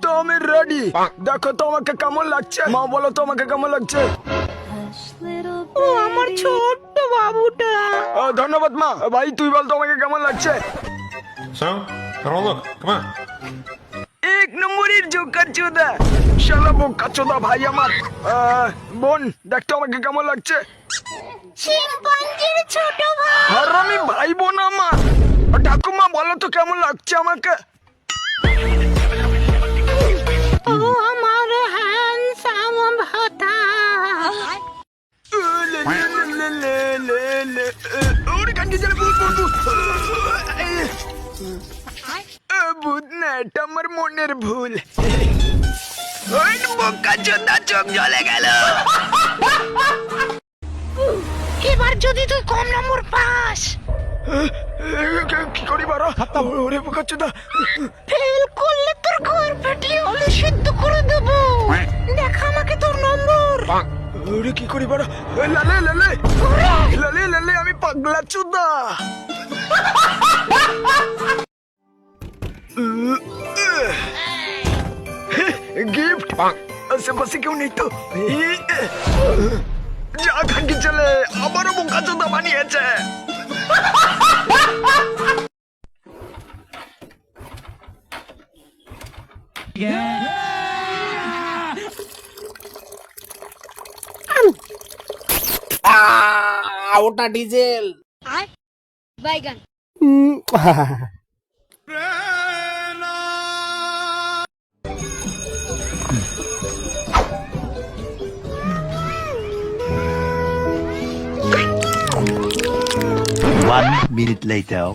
তো আমি রেডি। দেখো তো আমাকে কেমন লাগছে, মা বলো তো আমাকে কেমন লাগছে। ও আমার ছোট্ট বাবুটা। ধন্যবাদ মা। ভাই তুই বল তো আমাকে কেমন লাগছে। So, got a look. Come on. এক নম্বরের জোকার চোদা, শালা বোকা চোদা ভাই আমার। বোন দেখ তো আমাকে কেমন লাগছে। শিম্পাঞ্জির ছোট ভাই। হারামি ভাই বোন আমার। ঠাকুমা বলো তো কেমন লাগছে আমাকে। ও আমার হ্যান্ডসাম ভাতা। ওরে কান্দি চলে ভূত ভূত ভূত। ভূত না, এটা আমার মনের ভুল। ওই বোকা চোদা চোখ জ্বলে গেল। এবার যদি তুই কম নম্বর পাস, কি করি বারা। ওরে বোকা চোদা। ফেল করলে তোর ঘর ফাটিয়ে হলে সিদ্ধ করে দেব। দেখ আমাকে তোর নম্বর। ওরে কি করি বারা। লালে লালে লালে লালে, আমি পাগলা চোদা। গিফট আশেপাশে কেউ নেই তো। যা খানকি চলে, আবারও বোকা চোদা বানিয়েছে। ওটা ডিজেল। বাইগান। One minute later.